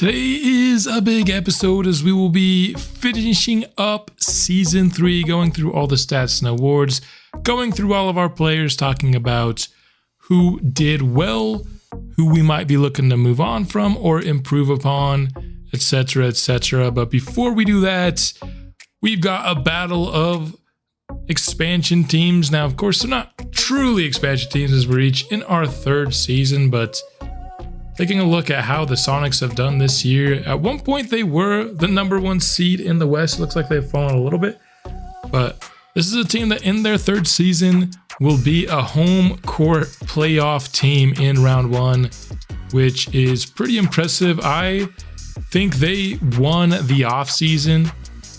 Today is a big episode as we will be finishing up Season 3, going through all the stats and awards, going through all of our players, talking about who did well, who we might be looking to move on from or improve upon, etc., etc. But before we do that, we've got a battle of expansion teams. Now, of course, they're not truly expansion teams as we're each in our third season, but taking a look at how the Sonics have done this year, at one point they were the #1 seed in the West. Looks like they've fallen a little bit, but this is a team that in their third season will be a home court playoff team in round 1, which is pretty impressive. I think they won the offseason.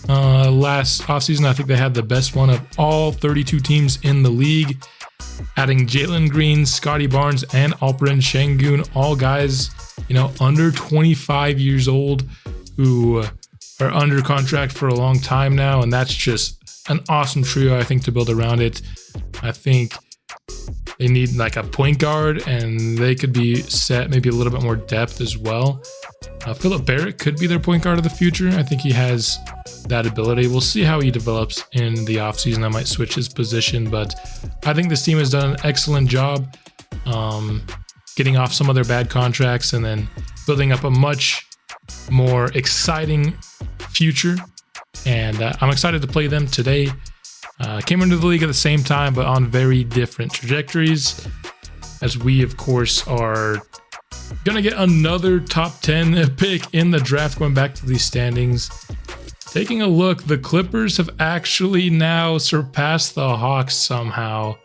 Last offseason, I think they had the best one of all 32 teams in the league, adding Jalen Green, Scotty Barnes, and Alperen Şengün, all guys, under 25 years old who are under contract for a long time now, and that's just an awesome trio, I think, to build around it. I think they need like a point guard, and they could be set maybe a little bit more depth as well. Philip Barrett could be their point guard of the future. I think he has that ability. We'll see how he develops in the offseason. I might switch his position, but I think this team has done an excellent job getting off some of their bad contracts and then building up a much more exciting future. And I'm excited to play them today. Came into the league at the same time, but on very different trajectories, as we, of course, are going to get another top 10 pick in the draft, going back to these standings. Taking a look, the Clippers have actually now surpassed the Hawks somehow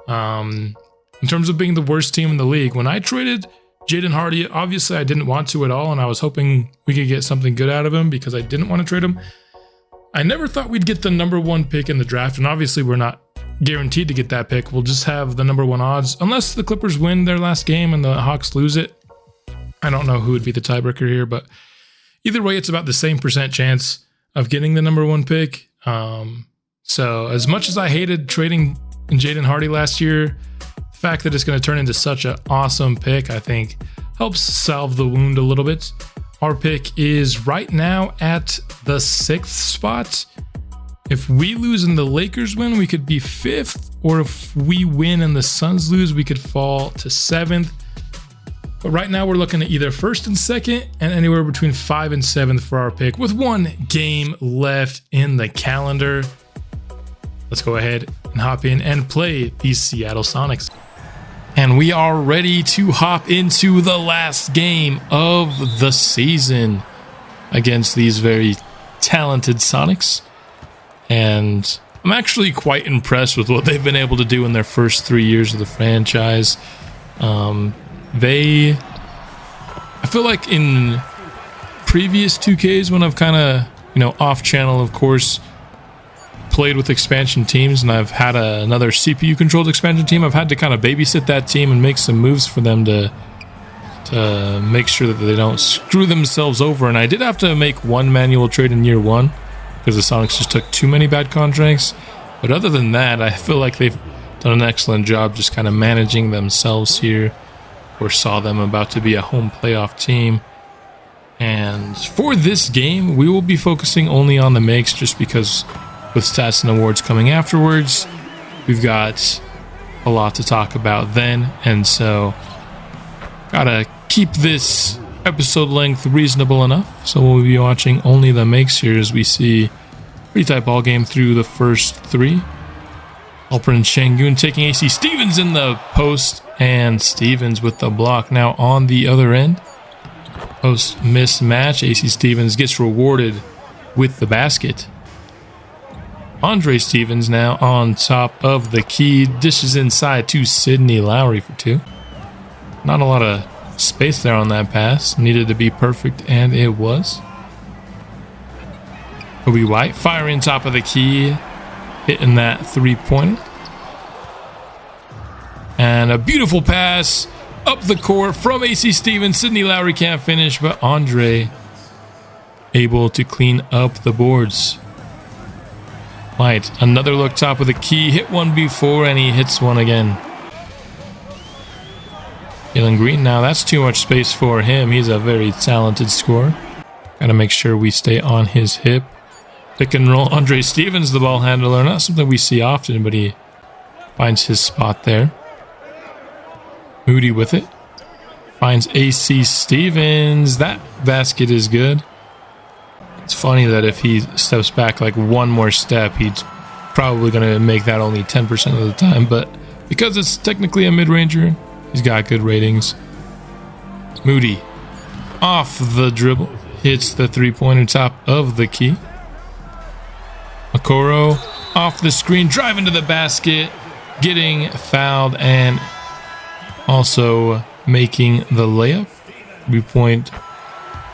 in terms of being the worst team in the league. When I traded Jaden Hardy, obviously I didn't want to at all, and I was hoping we could get something good out of him because I didn't want to trade him. I never thought we'd get the #1 pick in the draft, and obviously we're not guaranteed to get that pick. We'll just have the #1 odds, unless the Clippers win their last game and the Hawks lose it. I don't know who would be the tiebreaker here, but either way, it's about the same percent chance of getting the #1 pick. So as much as I hated trading Jaden Hardy last year, the fact that it's going to turn into such an awesome pick, I think, helps salve the wound a little bit. Our pick is right now at the 6th spot. If we lose and the Lakers win, we could be 5th, or if we win and the Suns lose, we could fall to 7th. But right now we're looking at either 1st and 2nd and anywhere between 5 and 7th for our pick, with 1 game left in the calendar. Let's go ahead and hop in and play these Seattle Sonics. And we are ready to hop into the last game of the season against these very talented Sonics. And I'm actually quite impressed with what they've been able to do in their first 3 years of the franchise. I feel like in previous 2Ks, when I've kind of, off channel, of course, played with expansion teams, and I've had another CPU controlled expansion team, I've had to kind of babysit that team and make some moves for them to make sure that they don't screw themselves over. And I did have to make one manual trade in year 1 because the Sonics just took too many bad contracts. But other than that, I feel like they've done an excellent job just kind of managing themselves here. Or saw them about to be a home playoff team. And for this game, we will be focusing only on the makes, just because with stats and awards coming afterwards, we've got a lot to talk about then. And so gotta keep this episode length reasonable enough. So we'll be watching only the makes here as we see pretty tight ball game through the first 3. Alperen Şengün taking AC Stevens in the post, and Stevens with the block. Now on the other end, post mismatch, AC Stevens gets rewarded with the basket. Andre Stevens now on top of the key, dishes inside to Sidney Lowry for 2. Not a lot of space there on that pass, needed to be perfect, and it was. Kobe White firing top of the key, hitting that 3-pointer. And a beautiful pass up the court from AC Stevens. Sidney Lowry can't finish, but Andre able to clean up the boards. White, another look top of the key. Hit one before, and he hits one again. Jalen Green now, that's too much space for him. He's a very talented scorer. Gotta make sure we stay on his hip. Pick and roll. Andre Stevens, the ball handler. Not something we see often, but he finds his spot there. Moody with it. Finds AC Stevens. That basket is good. It's funny that if he steps back like one more step, he's probably going to make that only 10% of the time. But because it's technically a mid-ranger, he's got good ratings. Moody off the dribble. Hits the three-pointer top of the key. Okoro off the screen, driving to the basket, getting fouled, and also making the layup. 3-point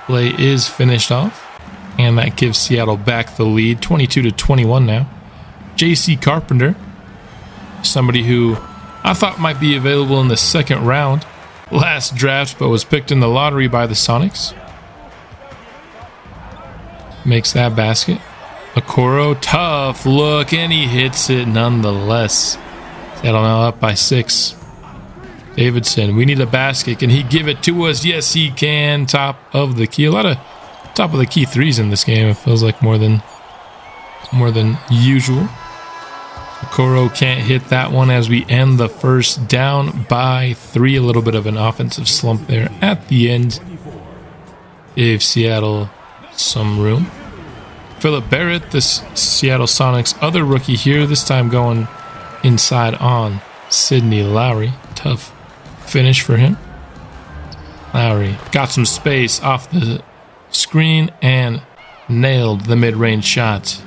play is finished off, and that gives Seattle back the lead, 22-21 now. J.C. Carpenter, somebody who I thought might be available in the second round last draft, but was picked in the lottery by the Sonics. Makes that basket. Okoro, tough look, and he hits it nonetheless. Seattle now up by 6. Davidson, we need a basket. Can he give it to us? Yes, he can. Top of the key. A lot of top of the key threes in this game. It feels like more than usual. Okoro can't hit that one as we end the first, down by 3. A little bit of an offensive slump there at the end. Gave Seattle some room. Phillip Barrett, the Seattle Sonics other rookie here, this time going inside on Sidney Lowry. Tough finish for him. Lowry got some space off the screen and nailed the mid-range shot.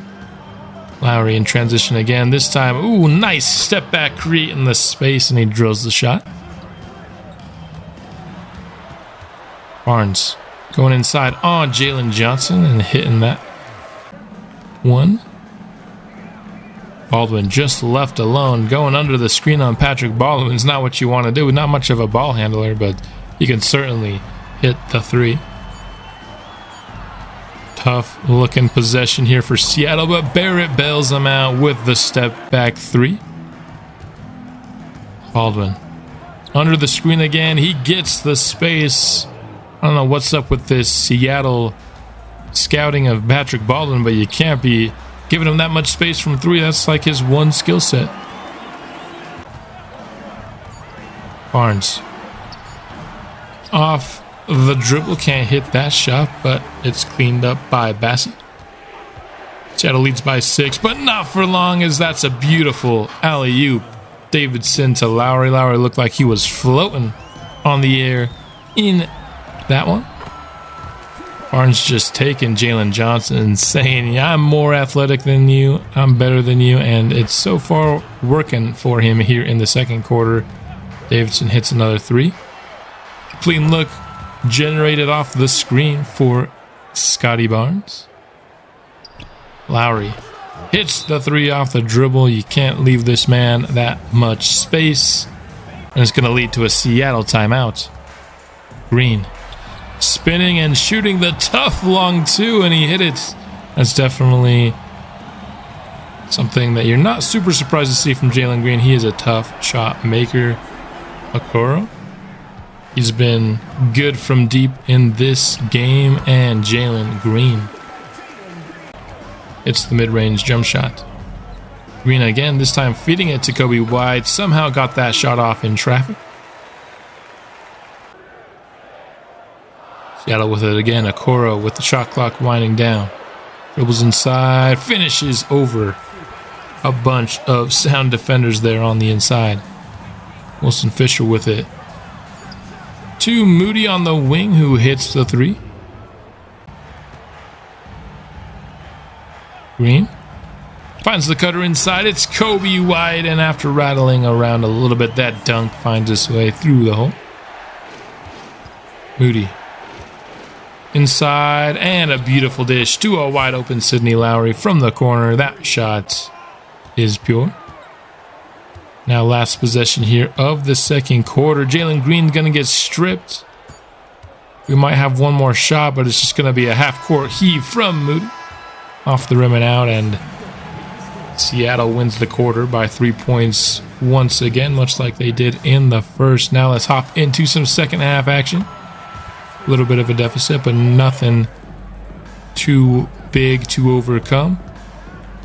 Lowry in transition again, this time, ooh, nice step back, creating the space, and he drills the shot. Barnes going inside on Jalen Johnson and hitting that one. Baldwin just left alone, going under the screen on Patrick Baldwin's not what you want to do. Not much of a ball handler, but he can certainly hit the 3. Tough looking possession here for Seattle, but Barrett bails them out with the step back 3. Baldwin under the screen again. He gets the space. I don't know what's up with this Seattle scouting of Patrick Baldwin, but you can't be giving him that much space from 3. That's like his one skill set. Barnes off the dribble, can't hit that shot, but it's cleaned up by Bassett. Seattle leads by 6, but not for long, as that's a beautiful alley-oop. Davidson to Lowry. Lowry looked like he was floating on the air in that one. Barnes just taking Jalen Johnson and saying, yeah, I'm more athletic than you, I'm better than you, and it's so far working for him here in the second quarter. Davidson hits another 3. Clean look generated off the screen for Scotty Barnes. Lowry hits the 3 off the dribble. You can't leave this man that much space, and it's going to lead to a Seattle timeout. Green spinning and shooting the tough long 2, and he hit it. That's definitely something that you're not super surprised to see from Jalen Green. He is a tough shot maker. Okoro, he's been good from deep in this game, and Jalen Green, it's the mid-range jump shot. Green again, this time feeding it to Kobe White. Somehow got that shot off in traffic. Seattle with it again. Okoro with the shot clock winding down. Dribbles inside. Finishes over a bunch of sound defenders there on the inside. Wilson Fisher with it. To Moody on the wing, who hits the 3. Green finds the cutter inside. It's Kobe White, and after rattling around a little bit, that dunk finds its way through the hole. Moody inside, and a beautiful dish to a wide open Sidney Lowry from the corner. That shot is pure. Now last possession here of the second quarter. Jalen Green going to get stripped. We might have one more shot, but it's just going to be a half-court heave from Moody. Off the rim and out, and Seattle wins the quarter by 3 points once again, much like they did in the first. Now let's hop into some second half action. A little bit of a deficit, but nothing too big to overcome.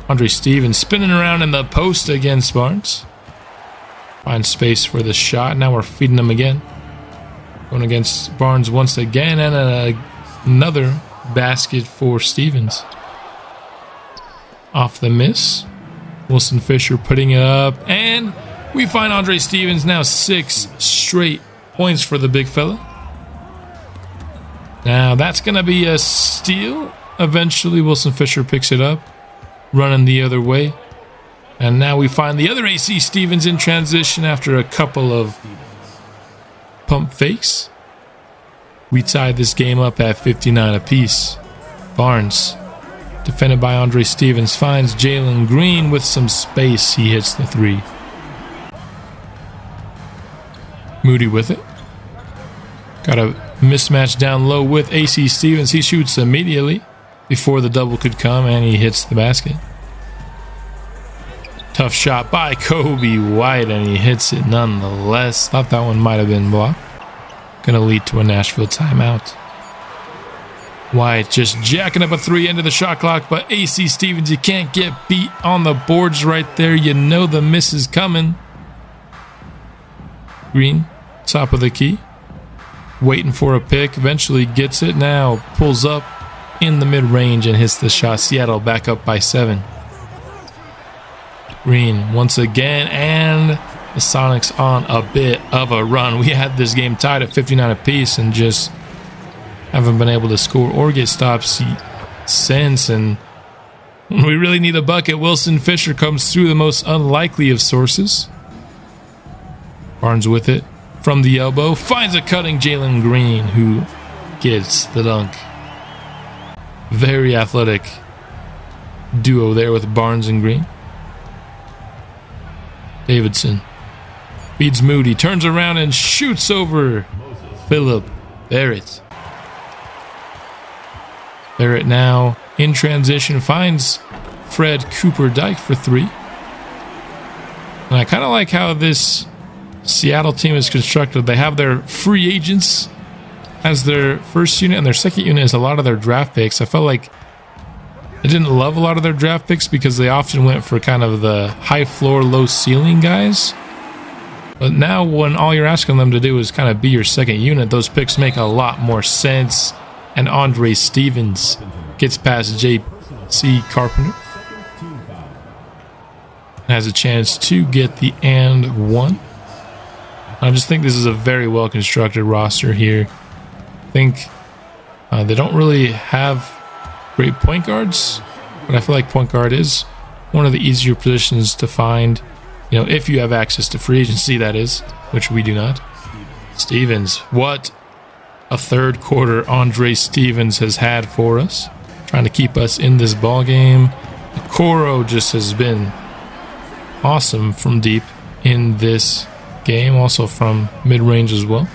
Andre Stevens spinning around in the post against Barnes. Finds space for the shot. Now we're feeding him again. Going against Barnes once again, and another basket for Stevens. Off the miss. Wilson Fisher putting it up, and we find Andre Stevens now 6 straight points for the big fella. Now that's going to be a steal. Eventually Wilson Fisher picks it up, running the other way. And now we find the other AC Stevens in transition after a couple of pump fakes. We tied this game up at 59 apiece. Barnes, defended by Andre Stevens, finds Jalen Green with some space. He hits the three. Moody with it. Got a mismatch down low with AC Stevens. He shoots immediately before the double could come, and he hits the basket. Tough shot by Kobe White, and he hits it nonetheless. Thought that one might have been blocked. Gonna lead to a Nashville timeout. White just jacking up a three into the shot clock, but AC Stevens, you can't get beat on the boards right there. You know the miss is coming. Green, top of the key. Waiting for a pick, eventually gets it. Now pulls up in the mid-range and hits the shot. Seattle back up by 7. Green once again, and the Sonics on a bit of a run. We had this game tied at 59 apiece and just haven't been able to score or get stops since. And when we really need a bucket, Wilson Fisher comes through the most unlikely of sources. Barnes with it from the elbow, finds a cutting Jalen Green, who gets the dunk. Very athletic duo there with Barnes and Green. Davidson feeds Moody, turns around and shoots over Philip Barrett. Barrett now in transition finds Fred Cooper Dyke for 3. And I kind of like how this Seattle team is constructed. They have their free agents as their first unit, and their second unit is a lot of their draft picks. I felt like I didn't love a lot of their draft picks because they often went for kind of the high floor, low ceiling guys. But now when all you're asking them to do is kind of be your second unit, those picks make a lot more sense. And Andre Stevens gets past J.C. Carpenter. Has a chance to get the and one. I just think this is a very well constructed roster here. I think they don't really have great point guards, but I feel like point guard is one of the easier positions to find, you know, if you have access to free agency, that is, which we do not. Stevens, what a third quarter Andre Stevens has had for us, trying to keep us in this ball game. Coro just has been awesome from deep in this game, also from mid-range as well.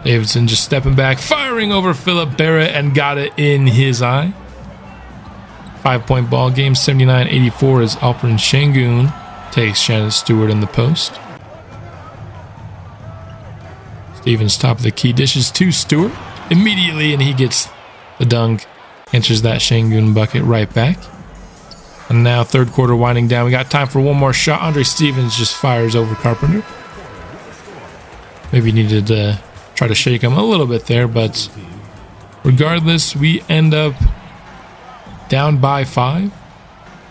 Davidson just stepping back, firing over Philip Barrett, and got it in his eye. 5-point ball game, 79-84 as Alperen Şengün takes Shannon Stewart in the post. Stevens top of the key, dishes to Stewart immediately, and he gets the dunk, enters that Şengün bucket right back. And now third quarter winding down. We got time for one more shot. Andre Stevens just fires over Carpenter. Maybe needed to try to shake him a little bit there, but regardless, we end up down by 5.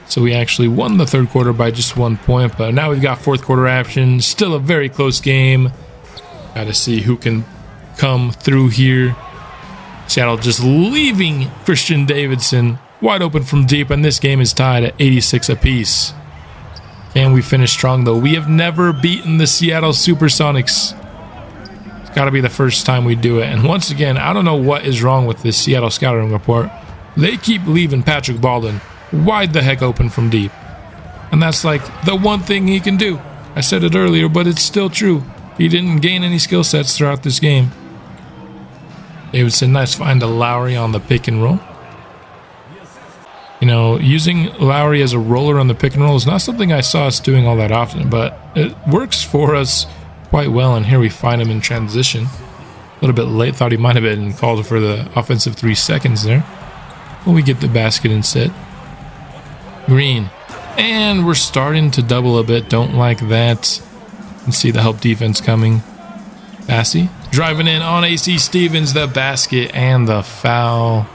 So we actually won the third quarter by just 1 point, but now we've got fourth quarter action. Still a very close game. Got to see who can come through here. Seattle just leaving Christian Davidson wide open from deep, and this game is tied at 86 apiece. Can we finish strong, though? We have never beaten the Seattle Supersonics. It's got to be the first time we do it. And once again, I don't know what is wrong with this Seattle scouting report. They keep leaving Patrick Baldwin wide the heck open from deep. And that's like the one thing he can do. I said it earlier, but it's still true. He didn't gain any skill sets throughout this game. Davidson, nice find to Lowry on the pick and roll. You know, using Lowry as a roller on the pick and roll is not something I saw us doing all that often, but it works for us quite well. And here we find him in transition. A little bit late, thought he might have been called for the offensive 3 seconds there. But we get the basket instead. Green. And we're starting to double a bit. Don't like that. You can see the help defense coming. Bassey driving in on AC Stevens, the basket and the foul.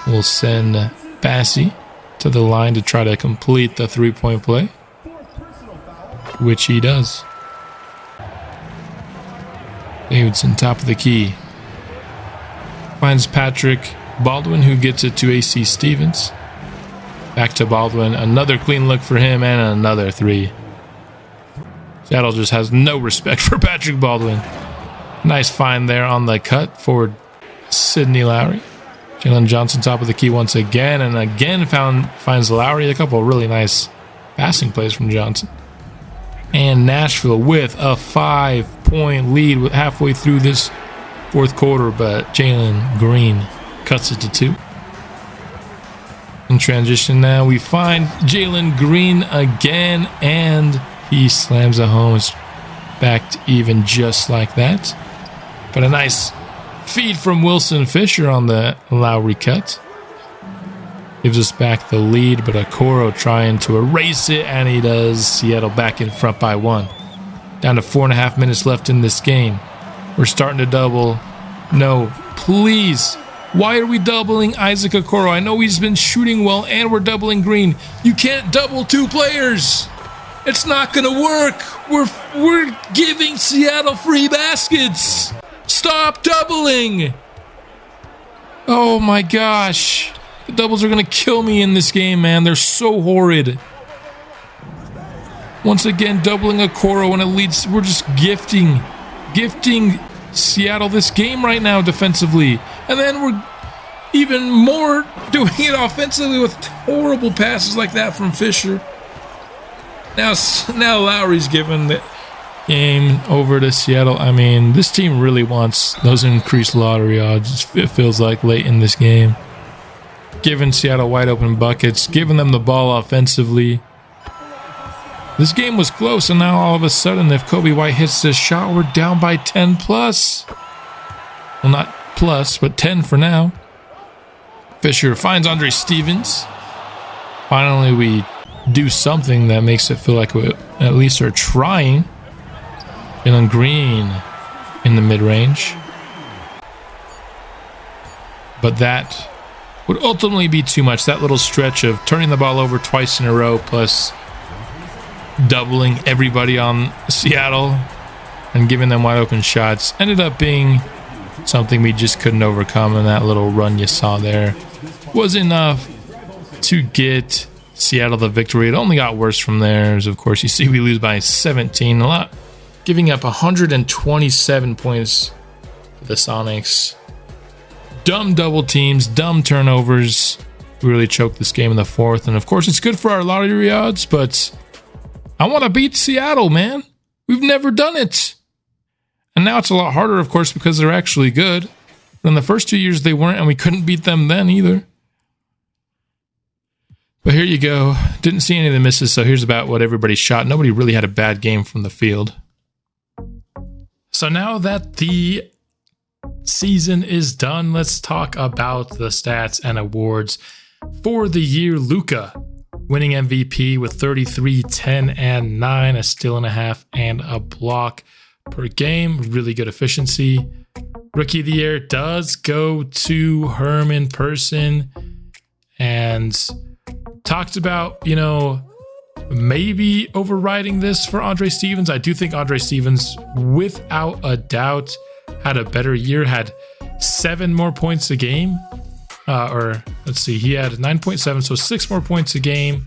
We'll send Bassey to the line to try to complete the 3-point play, which he does. Davidson, top of the key. Finds Patrick Baldwin, who gets it to AC Stevens. Back to Baldwin. Another clean look for him and another 3. Seattle just has no respect for Patrick Baldwin. Nice find there on the cut for Sidney Lowry. Jalen Johnson, top of the key once again, and again finds Lowry. A couple of really nice passing plays from Johnson. And Nashville with a 5-point lead halfway through this 4th quarter, but Jalen Green cuts it to 2. In transition now, we find Jalen Green again, and he slams it home. It's back to even just like that. But a nice feed from Wilson Fisher on the Lowry cut. Gives us back the lead, but Okoro trying to erase it, and he does. Seattle back in front by 1. Down to 4.5 minutes left in this game. We're starting to double. No, please. Why are we doubling Isaac Okoro? I know he's been shooting well, and we're doubling Green. You can't double 2 players. It's not going to work. We're giving Seattle free baskets. Stop doubling. Oh my gosh. The doubles are going to kill me in this game, man. They're so horrid. Once again, doubling Okoro when it leads. We're just gifting Seattle this game right now defensively. And then we're even more doing it offensively with horrible passes like that from Fisher. Now Lowry's given the game over to Seattle. I mean, this team really wants those increased lottery odds, it feels like, late in this game. Giving Seattle wide open buckets, giving them the ball offensively. This game was close, and now all of a sudden, if Kobe White hits this shot, we're down by 10 plus. Well, not plus, but 10 for now. Fisher finds Andre Stevens. Finally, we do something that makes it feel like we at least are trying. Jalen Green in the mid-range. But that would ultimately be too much. That little stretch of turning the ball over twice in a row plus doubling everybody on Seattle and giving them wide open shots ended up being something we just couldn't overcome, and that little run you saw there was enough to get Seattle the victory. It only got worse from there. As of course, you see we lose by 17, a lot, giving up 127 points to the Sonics. Dumb double teams, dumb turnovers. We really choked this game in the 4th, and of course it's good for our lottery odds, but I want to beat Seattle, man. We've never done it. And now it's a lot harder, of course, because they're actually good. But in the first 2 years they weren't, and we couldn't beat them then either. But here you go. Didn't see any of the misses, so here's about what everybody shot. Nobody really had a bad game from the field. So now that the season is done, let's talk about the stats and awards for the year. Luka winning MVP with 33, 10, and 9, a steal and a half, and a block per game. Really good efficiency. Rookie of the year does go to Herman Person, and talked about, maybe overriding this for Andre Stevens. I do think Andre Stevens, without a doubt, had a better year, had 7 more points a game. Or let's see, he had 9.7, so 6 more points a game.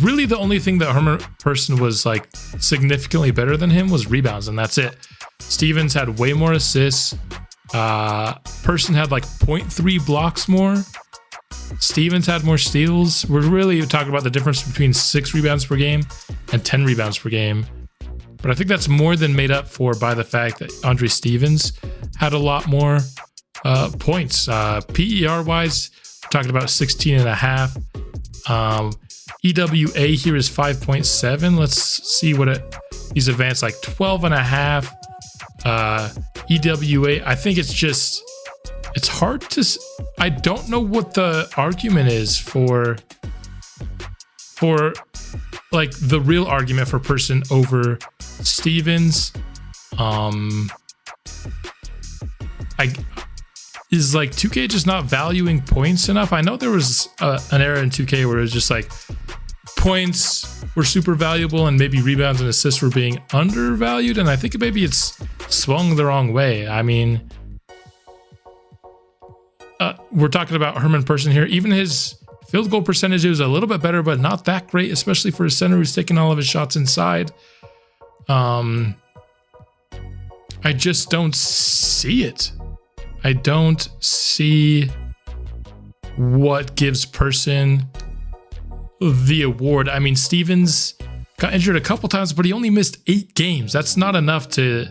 Really the only thing that Herman Person was like significantly better than him was rebounds, and that's it. Stevens had way more assists. Person had like 0.3 blocks more. Stevens had more steals. We're really talking about the difference between 6 rebounds per game and 10 rebounds per game. But I think that's more than made up for by the fact that Andre Stevens had a lot more. points. PER wise, we're talking about 16.5. EWA here is 5.7. Let's see what he's advanced, like 12.5. EWA, I think it's hard to, I don't know what the argument is for like the real argument for person over Stevens. Is like 2K just not valuing points enough? I know there was an era in 2K where it was just like points were super valuable and maybe rebounds and assists were being undervalued, and I think maybe it's swung the wrong way. I mean, we're talking about Herman Person here. Even his field goal percentage is a little bit better, but not that great, especially for a center who's taking all of his shots inside. I just don't see it. I don't see what gives Person the award. I mean, Stevens got injured a couple times, but he only missed 8 games. That's not enough to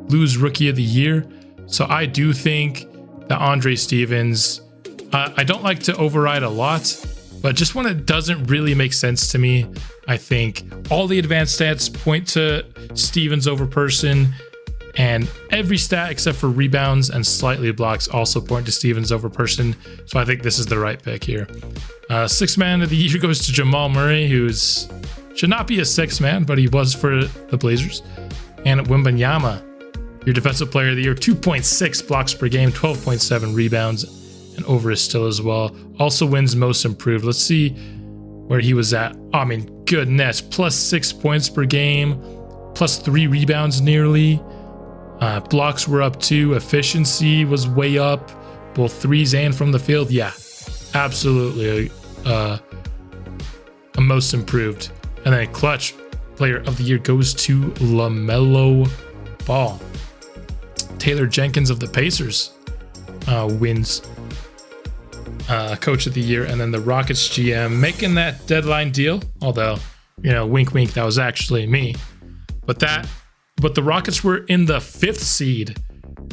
lose Rookie of the Year. So I do think that Andre Stevens, I don't like to override a lot, but just when it doesn't really make sense to me, I think all the advanced stats point to Stevens over Person, and every stat except for rebounds and slightly blocks also point to Stevens over Person. So I think this is the right pick here. Sixth man of the year goes to Jamal Murray, who's should not be a sixth man, but he was for the Blazers. And Wembanyama, your defensive player of the year, 2.6 blocks per game, 12.7 rebounds, and over his still as well. Also wins most improved. Let's see where he was at. I mean, goodness, plus 6 points per game, plus 3 rebounds nearly. Blocks were up too. Efficiency was way up, both threes and from the field. Yeah, absolutely a most improved. And then clutch player of the year goes to LaMelo Ball. Taylor Jenkins of the Pacers wins coach of the year. And then the Rockets GM making that deadline deal. Although, wink, wink, that was actually me. But the Rockets were in the 5th seed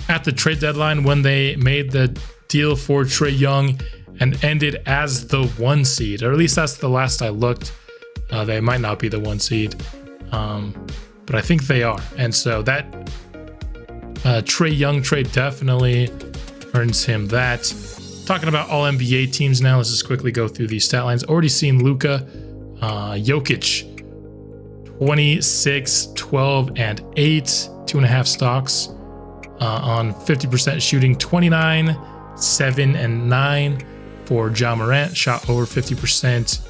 at the trade deadline when they made the deal for Trae Young and ended as the 1 seed, or at least that's the last I looked. They might not be the 1 seed, but I think they are. And so that Trae Young trade definitely earns him that. Talking about all NBA teams now, let's just quickly go through these stat lines. Already seen Luka, Jokic, 26, 12, and 8, 2.5 stocks on 50% shooting, 29, 7, and 9 for Ja Morant, shot over 50%.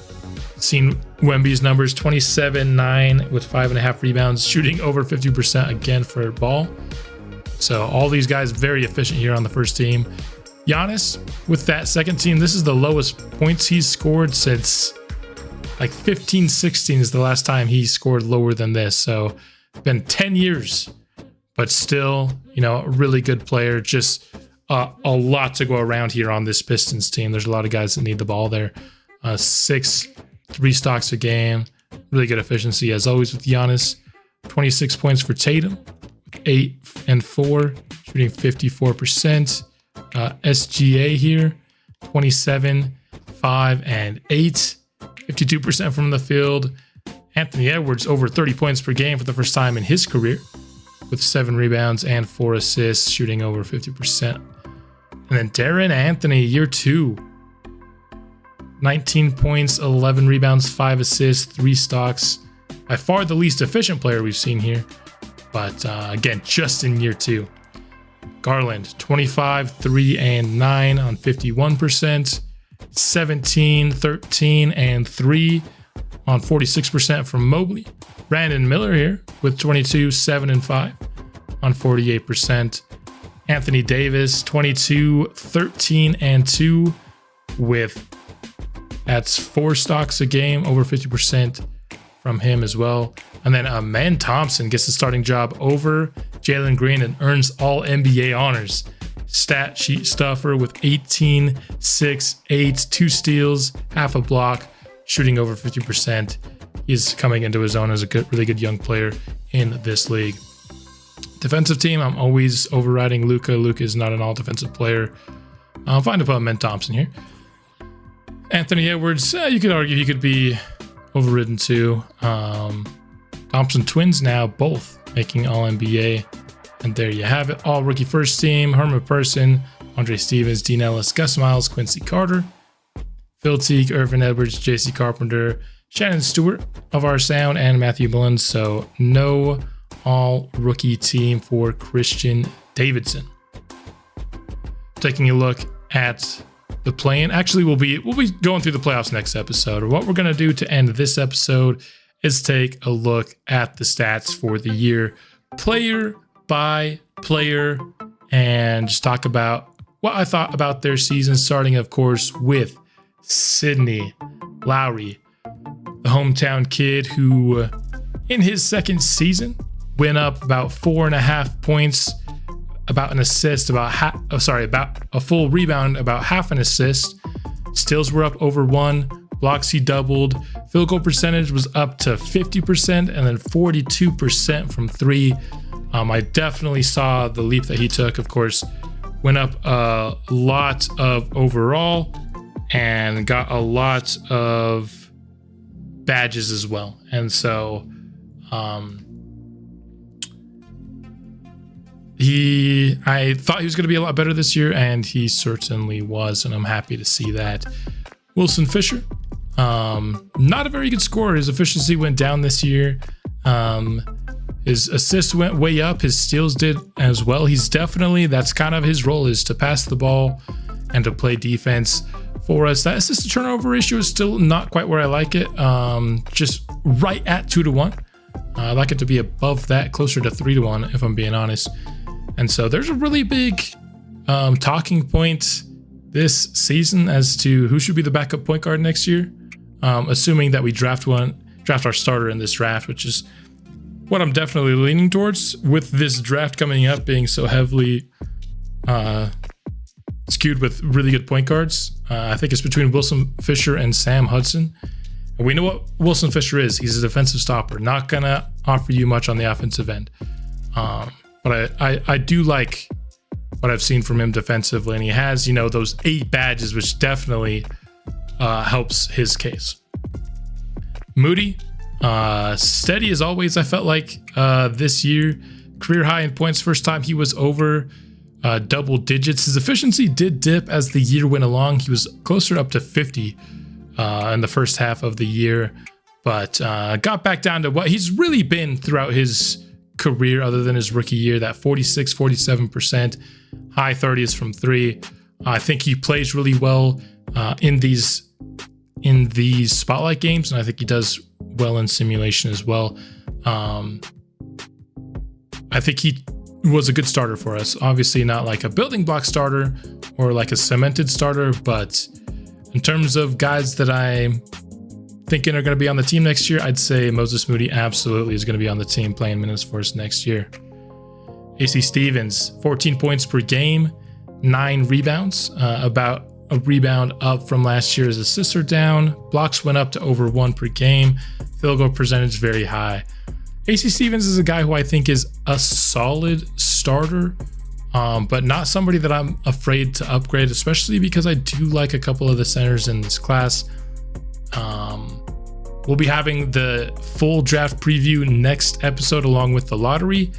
Seen Wemby's numbers, 27, 9 with 5.5 rebounds, shooting over 50% again for Ball. So all these guys very efficient here on the first team. Giannis with that second team, this is the lowest points he's scored since like 15-16 is the last time he scored lower than this. So it's been 10 years, but still, a really good player. Just a lot to go around here on this Pistons team. There's a lot of guys that need the ball there. 6, 3 stocks a game. Really good efficiency as always with Giannis. 26 points for Tatum, 8 and 4, shooting 54%. SGA here, 27, 5, and 8. 52% from the field. Anthony Edwards over 30 points per game for the first time in his career with 7 rebounds and 4 assists, shooting over 50%. And then Darren Anthony, year 2. 19 points, 11 rebounds, 5 assists, 3 stocks. By far the least efficient player we've seen here. But again, just in year 2. Garland, 25, 3, and 9 on 51%. 17, 13, and 3 on 46% from Mobley. Brandon Miller here with 22, 7, and 5 on 48%. Anthony Davis, 22, 13, and 2 that's 4 stocks a game, over 50% from him as well. And then Amen Thompson gets the starting job over Jalen Green and earns all NBA honors. Stat sheet stuffer with 18, 6, 8, 2 steals, half a block, shooting over 50%. He's coming into his own as a really good young player in this league. defensive team, I'm always overriding Luka. Luka is not an all-defensive player. I'll find a put Ben Thompson here. Anthony Edwards, you could argue he could be overridden too. Thompson twins now both making All-NBA. And there you have it. All rookie first team: Herman Person, Andre Stevens, Dean Ellis, Gus Miles, Quincy Carter, Phil Teague, Irvin Edwards, J.C. Carpenter, Shannon Stewart of our sound, and Matthew Mullins. So no all rookie team for Christian Davidson. Taking a look at the play-in. Actually, we'll be going through the playoffs next episode. What we're going to do to end this episode is take a look at the stats for the year, player by player, and just talk about what I thought about their season, starting, of course, with Sidney Lowry, the hometown kid who, in his second season, went up about 4.5 points, about an assist, about a full rebound, about half an assist. Steals were up over 1. Blocks he doubled. Field goal percentage was up to 50% and then 42% from 3. I definitely saw the leap that he took. Of course, went up a lot of overall and got a lot of badges as well. And so I thought he was going to be a lot better this year, and he certainly was, and I'm happy to see that. Wilson Fisher, not a very good scorer. His efficiency went down this year. His assists went way up. His steals did as well. That's kind of his role, is to pass the ball and to play defense for us. That assist to turnover ratio is still not quite where I like it. Just right at 2-1. I like it to be above that, closer to 3-1, if I'm being honest. And so there's a really big talking point this season as to who should be the backup point guard next year. Assuming that we draft our starter in this draft, which is what I'm definitely leaning towards, with this draft coming up being so heavily skewed with really good point guards. I think it's between Wilson Fisher and Sam Hudson. And we know what Wilson Fisher is. He's a defensive stopper, not going to offer you much on the offensive end. But I do like what I've seen from him defensively, and he has, those 8 badges, which definitely helps his case. Moody, steady as always, I felt like this year. Career high in points, first time he was over double digits. His efficiency did dip as the year went along. He was closer up to 50 in the first half of the year, but got back down to what he's really been throughout his career other than his rookie year, that 47%, high 30s from 3. I think he plays really well in these spotlight games, and I think he does well in simulation as well. I think he was a good starter for us. Obviously not like a building block starter or like a cemented starter, but in terms of guys that I'm thinking are going to be on the team next year, I'd say Moses Moody absolutely is going to be on the team playing minutes for us next year. AC Stevens, 14 points per game, 9 rebounds, about a rebound up from last year. His assists are down. Blocks went up to over 1 per game. Field goal percentage very high. AC Stevens is a guy who I think is a solid starter, but not somebody that I'm afraid to upgrade, especially because I do like a couple of the centers in this class. We'll be having the full draft preview next episode along with the lottery.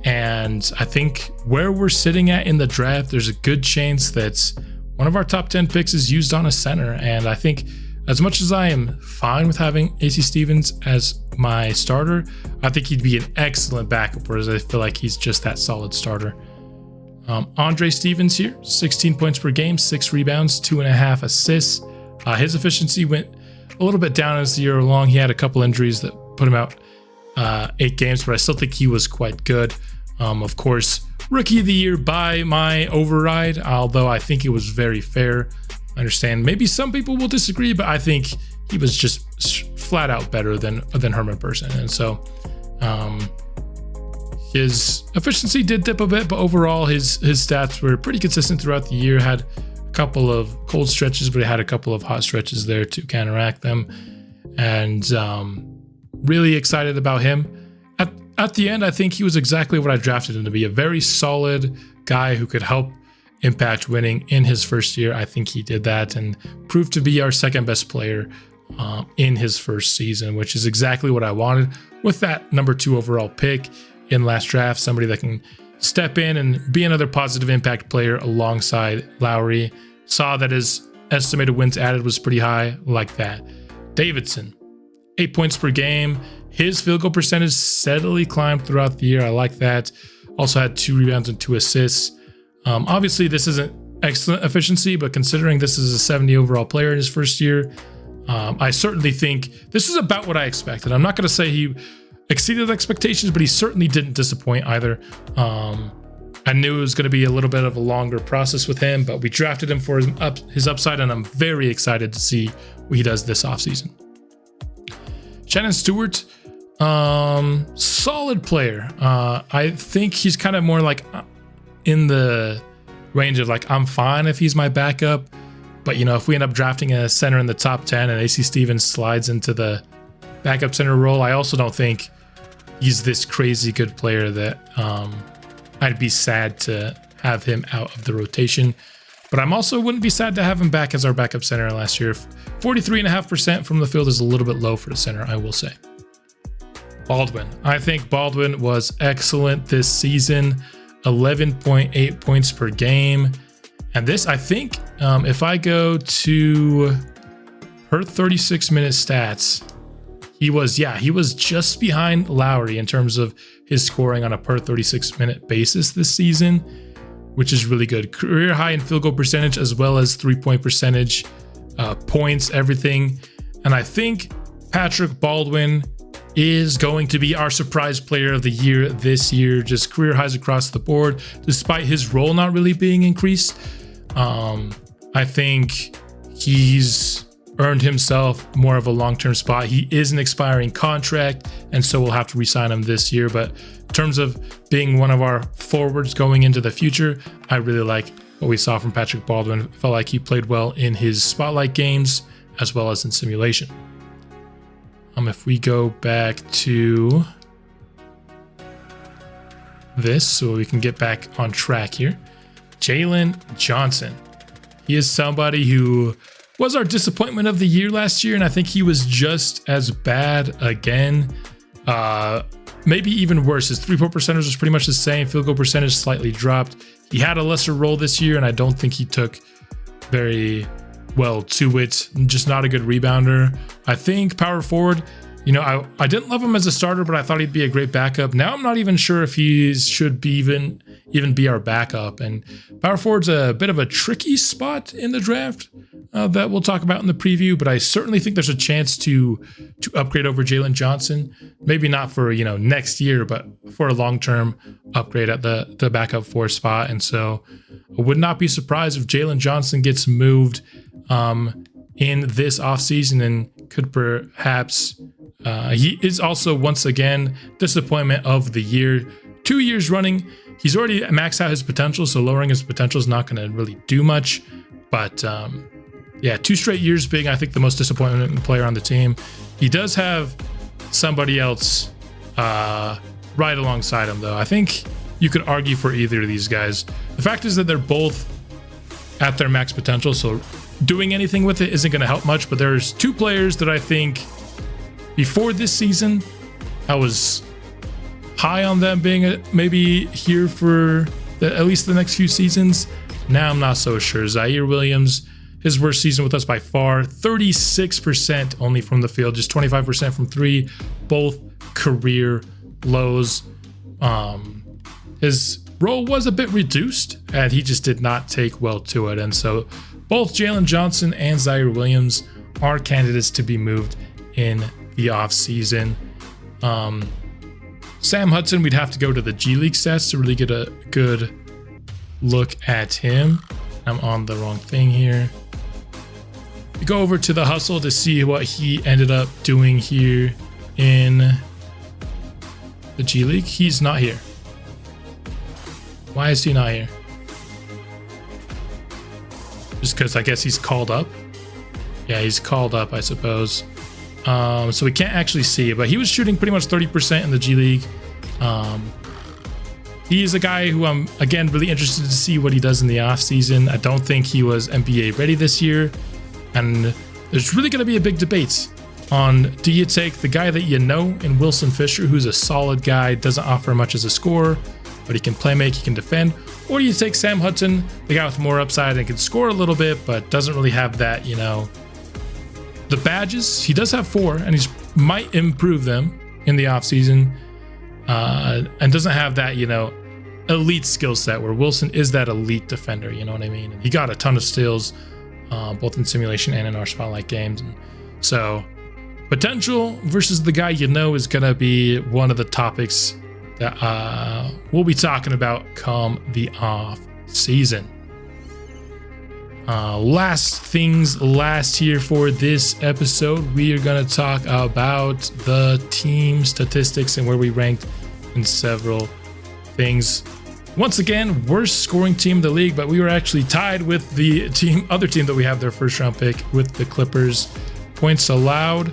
And I think where we're sitting at in the draft, there's a good chance that one of our top 10 picks is used on a center. And I think as much as I am fine with having AC Stevens as my starter, I think he'd be an excellent backup, whereas I feel like he's just that solid starter. Andre Stevens here, 16 points per game, 6 rebounds, 2.5 assists. His efficiency went a little bit down as the year along. He had a couple injuries that put him out 8 games, but I still think he was quite good. Of course, rookie of the year by my override, although I think it was very fair. I understand maybe some people will disagree, but I think he was just flat out better than Herman Person. And so his efficiency did dip a bit, but overall his stats were pretty consistent throughout the year. Had a couple of cold stretches, but he had a couple of hot stretches there to counteract them. And really excited about him. at the end, I think he was exactly what I drafted him to be, a very solid guy who could help impact winning in his first year. I think he did that and proved to be our second best player in his first season, which is exactly what I wanted with that number 2 overall pick in last draft. Somebody that can step in and be another positive impact player alongside Lowry. Saw that his estimated wins added was pretty high, like that. Davidson, 8 points per game. His field goal percentage steadily climbed throughout the year. I like that. Also had 2 rebounds and 2 assists. Obviously, this isn't excellent efficiency, but considering this is a 70 overall player in his first year, I certainly think this is about what I expected. I'm not going to say he exceeded expectations, but he certainly didn't disappoint either. I knew it was going to be a little bit of a longer process with him, but we drafted him for his upside, and I'm very excited to see what he does this offseason. Shannon Stewart, solid player. I think he's kind of more like in the range of like, I'm fine if he's my backup, but if we end up drafting a center in the top 10 and AC Stevens slides into the backup center role, I also don't think he's this crazy good player that I'd be sad to have him out of the rotation. But I'm also wouldn't be sad to have him back as our backup center last year. 43.5% from the field is a little bit low for the center, I will say. Baldwin. I think Baldwin was excellent this season. 11.8 points per game. And this, I think, if I go to her 36-minute stats, he was just behind Lowry in terms of his scoring on a per 36-minute basis this season, which is really good. Career high in field goal percentage as well as 3-point percentage, points, everything. And I think Patrick Baldwin is going to be our surprise player of the year this year. Just career highs across the board, despite his role not really being increased. I think he's earned himself more of a long-term spot. He is an expiring contract, and so we'll have to re-sign him this year. But in terms of being one of our forwards going into the future, I really like what we saw from Patrick Baldwin. Felt like he played well in his spotlight games as well as in simulation. If we go back to this so we can get back on track here. Jalen Johnson. He is somebody who was our disappointment of the year last year, and I think he was just as bad again. Maybe even worse. His 3-point percentage was pretty much the same. Field goal percentage slightly dropped. He had a lesser role this year, and I don't think he took very well to it. Just not a good rebounder. I think power forward, I didn't love him as a starter, but I thought he'd be a great backup. Now I'm not even sure if he should be even be our backup. And power forward's a bit of a tricky spot in the draft that we'll talk about in the preview, but I certainly think there's a chance to upgrade over Jalen Johnson. Maybe not for next year, but for a long-term upgrade at the backup 4 spot. And so I would not be surprised if Jalen Johnson gets moved in this offseason and could perhaps he is also once again disappointment of the year. 2 years running, he's already maxed out his potential, so lowering his potential is not going to really do much. But 2 straight years being, I think, the most disappointing player on the team. He does have somebody else right alongside him, though. I think you could argue for either of these guys. The fact is that they're both at their max potential, so doing anything with it isn't going to help much. But there's 2 players that I think before this season, I was high on them being maybe here for at least the next few seasons. Now I'm not so sure. Zaire Williams, his worst season with us by far, 36% only from the field, just 25% from 3, both career lows. His role was a bit reduced, and he just did not take well to it. And so both Jalen Johnson and Zaire Williams are candidates to be moved in the offseason. Sam Hudson, we'd have to go to the G League stats to really get a good look at him. I'm on the wrong thing here. We go over to the Hustle to see what he ended up doing here in the G League. He's not here. Why is he not here? Just because I guess he's called up. Yeah, he's called up, I suppose. So we can't actually see it, but he was shooting pretty much 30% in the G League. He's a guy who I'm, again, really interested to see what he does in the offseason. I don't think he was NBA ready this year. And there's really going to be a big debate on, do you take the guy that you know in Wilson Fisher, who's a solid guy, doesn't offer much as a scorer, but he can play make, he can defend, or do you take Sam Hudson, the guy with more upside and can score a little bit, but doesn't really have that, the badges. He does have 4, and he might improve them in the offseason, and doesn't have that, elite skill set where Wilson is that elite defender, you know what I mean? And he got a ton of steals, both in simulation and in our spotlight games. And so potential versus the guy is going to be one of the topics that we'll be talking about come the off season. Last here for this episode, we are going to talk about the team statistics and where we ranked in several things. Once again, worst scoring team in the league, but we were actually tied with the other team that we have their first round pick with the Clippers. Points allowed,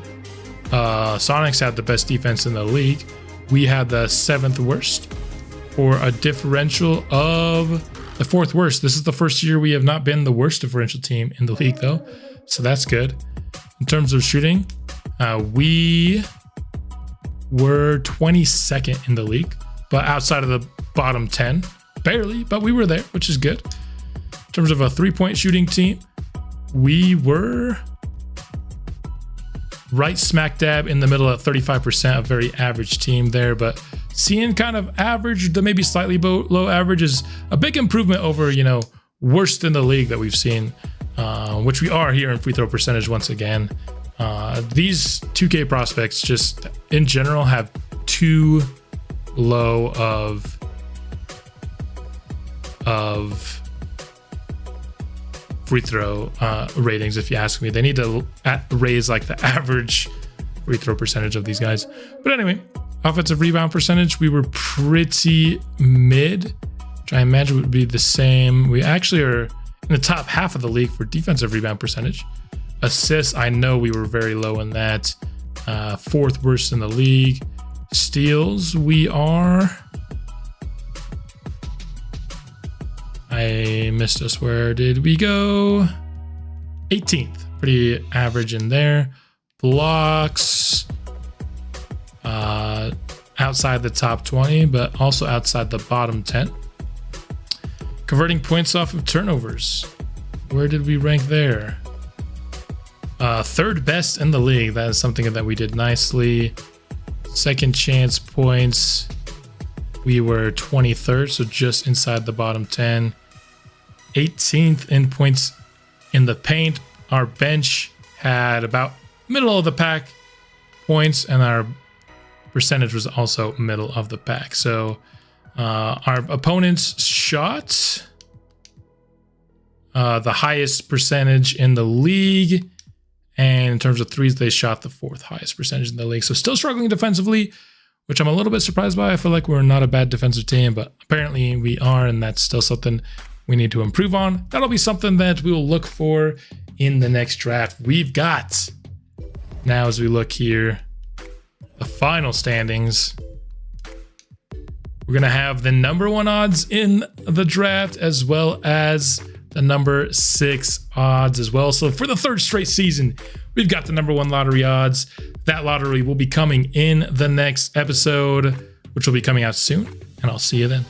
Sonics had the best defense in the league. We had the 7th worst for a differential of the 4th worst. This is the first year we have not been the worst differential team in the league, though, so that's good. In terms of shooting, we were 22nd in the league, but outside of the bottom 10, barely, but we were there, which is good. In terms of a 3-point shooting team, we were right smack dab in the middle at 35%, a very average team there, but seeing kind of average to maybe slightly low average is a big improvement over, worst in the league that we've seen, which we are here in free throw percentage once again. These 2K prospects just in general have too low of free throw ratings, if you ask me. They need to raise like the average free throw percentage of these guys. But anyway, offensive rebound percentage, we were pretty mid, which I imagine would be the same. We actually are in the top half of the league for defensive rebound percentage. Assists, I know we were very low in that. 4th worst in the league. Steals, we are... I missed us. Where did we go? 18th. Pretty average in there. Blocks, outside the top 20, but also outside the bottom 10. Converting points off of turnovers. Where did we rank there? 3rd best in the league. That is something that we did nicely. Second chance points, we were 23rd, so just inside the bottom 10. 18th in points in the paint. Our bench had about middle of the pack points, and our percentage was also middle of the pack. So our opponents shot the highest percentage in the league, and in terms of threes, they shot the 4th highest percentage in the league. So still struggling defensively, which I'm a little bit surprised by. I feel like we're not a bad defensive team, but apparently we are, and that's still something we need to improve on. That'll be something that we will look for in the next draft. We've got, now as we look here, the final standings. We're going to have the number 1 odds in the draft, as well as the number 6 odds as well. So for the 3rd straight season, we've got the number 1 lottery odds. That lottery will be coming in the next episode, which will be coming out soon, and I'll see you then.